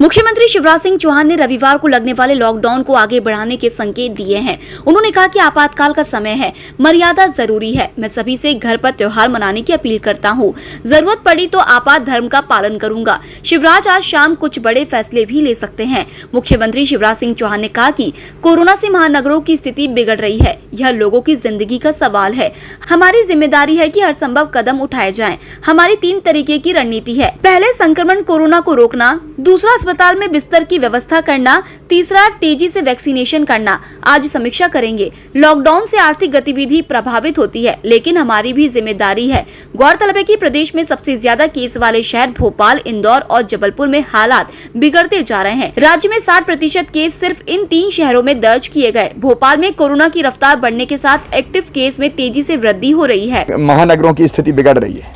मुख्यमंत्री शिवराज सिंह चौहान ने रविवार को लगने वाले लॉकडाउन को आगे बढ़ाने के संकेत दिए हैं। उन्होंने कहा कि आपातकाल का समय है, मर्यादा जरूरी है। मैं सभी से घर पर त्योहार मनाने की अपील करता हूं। जरूरत पड़ी तो आपात धर्म का पालन करूंगा। शिवराज आज शाम कुछ बड़े फैसले भी ले सकते हैं। मुख्यमंत्री शिवराज सिंह चौहान ने कहा कि कोरोना से महानगरों की स्थिति बिगड़ रही है। यह लोगों की जिंदगी का सवाल है। हमारी जिम्मेदारी है कि हर संभव कदम उठाए जाएं। हमारी 3 तरीके की रणनीति है। पहले, संक्रमण कोरोना को रोकना। दूसरा, अस्पताल में बिस्तर की व्यवस्था करना। तीसरा, तेजी से वैक्सीनेशन करना। आज समीक्षा करेंगे। लॉकडाउन से आर्थिक गतिविधि प्रभावित होती है, लेकिन हमारी भी जिम्मेदारी है। गौरतलब है कि प्रदेश में सबसे ज्यादा केस वाले शहर भोपाल, इंदौर और जबलपुर में हालात बिगड़ते जा रहे हैं। राज्य में 60% केस सिर्फ इन 3 शहरों में दर्ज किए गए। भोपाल में कोरोना की रफ्तार बढ़ने के साथ एक्टिव केस में तेजी से वृद्धि हो रही है। महानगरों की स्थिति बिगड़ रही है।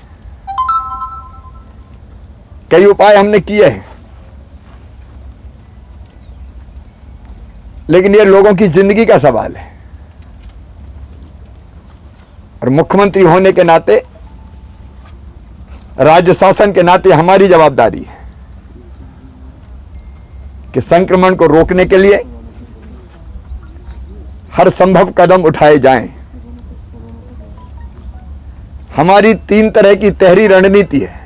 कई उपाय हमने किए हैं, लेकिन ये लोगों की जिंदगी का सवाल है और मुख्यमंत्री होने के नाते, राज्य शासन के नाते हमारी जवाबदारी है कि संक्रमण को रोकने के लिए हर संभव कदम उठाए जाएं। हमारी 3 तरह की तहरी रणनीति है।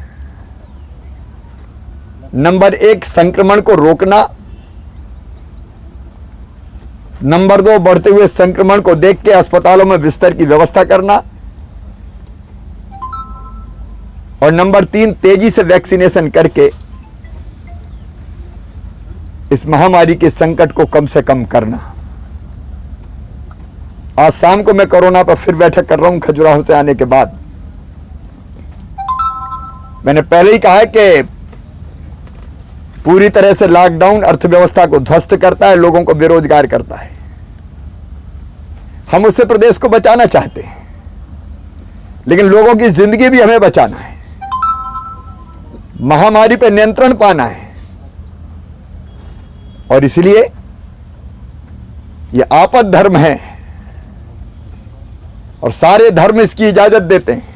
नंबर 1, संक्रमण को रोकना। नंबर 2, बढ़ते हुए संक्रमण को देख के अस्पतालों में बिस्तर की व्यवस्था करना। और नंबर 3, तेजी से वैक्सीनेशन करके इस महामारी के संकट को कम से कम करना। आज शाम को मैं कोरोना पर फिर बैठक कर रहा हूं खजुराहो से आने के बाद। मैंने पहले ही कहा है कि पूरी तरह से लॉकडाउन अर्थव्यवस्था को ध्वस्त करता है, लोगों को बेरोजगार करता है। हम उससे प्रदेश को बचाना चाहते हैं, लेकिन लोगों की जिंदगी भी हमें बचाना है। महामारी पर नियंत्रण पाना है और इसलिए यह आपद धर्म है और सारे धर्म इसकी इजाजत देते हैं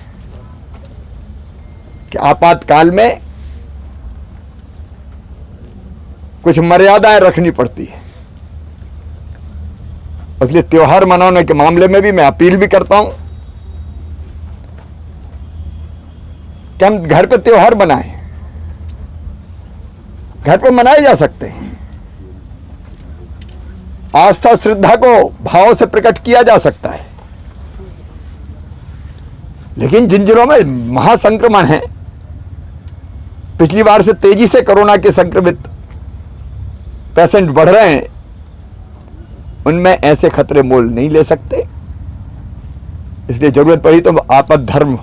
कि आपातकाल में कुछ मर्यादाएं रखनी पड़ती है। इसलिए त्योहार मनाने के मामले में भी मैं अपील भी करता हूं कि हम घर पर त्योहार मनाएं। घर पर मनाए जा सकते हैं। आस्था श्रद्धा को भाव से प्रकट किया जा सकता है, लेकिन जिन जिलों में महासंक्रमण है, पिछली बार से तेजी से कोरोना के संक्रमित पेशेंट बढ़ रहे हैं, उनमें ऐसे खतरे मोल नहीं ले सकते। इसलिए जरूरत पड़ी तो आपद धर्म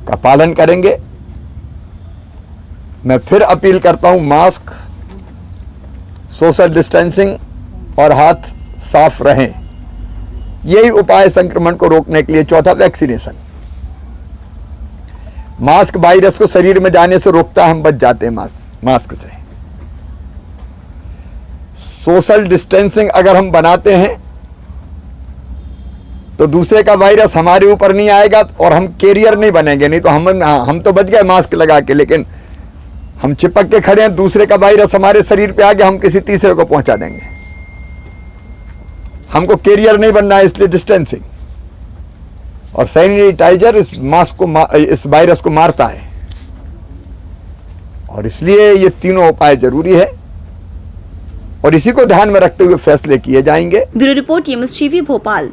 का पालन करेंगे। मैं फिर अपील करता हूं, मास्क, सोशल डिस्टेंसिंग और हाथ साफ रहें। यही उपाय संक्रमण को रोकने के लिए। चौथा, वैक्सीनेशन। मास्क वायरस को शरीर में जाने से रोकता है, हम बच जाते हैं मास्क से। सोशल डिस्टेंसिंग अगर हम बनाते हैं तो दूसरे का वायरस हमारे ऊपर नहीं आएगा और हम कैरियर नहीं बनेंगे। नहीं तो हम तो बच गए मास्क लगा के, लेकिन हम चिपक के खड़े हैं, दूसरे का वायरस हमारे शरीर पे आ गया, हम किसी तीसरे को पहुंचा देंगे। हमको कैरियर नहीं बनना है, इसलिए डिस्टेंसिंग और सैनिटाइजर इस वायरस को मारता है और इसलिए ये तीनों उपाय जरूरी है और इसी को ध्यान में रखते हुए फैसले किए जाएंगे। Bureau report, TMS TV Bhopal.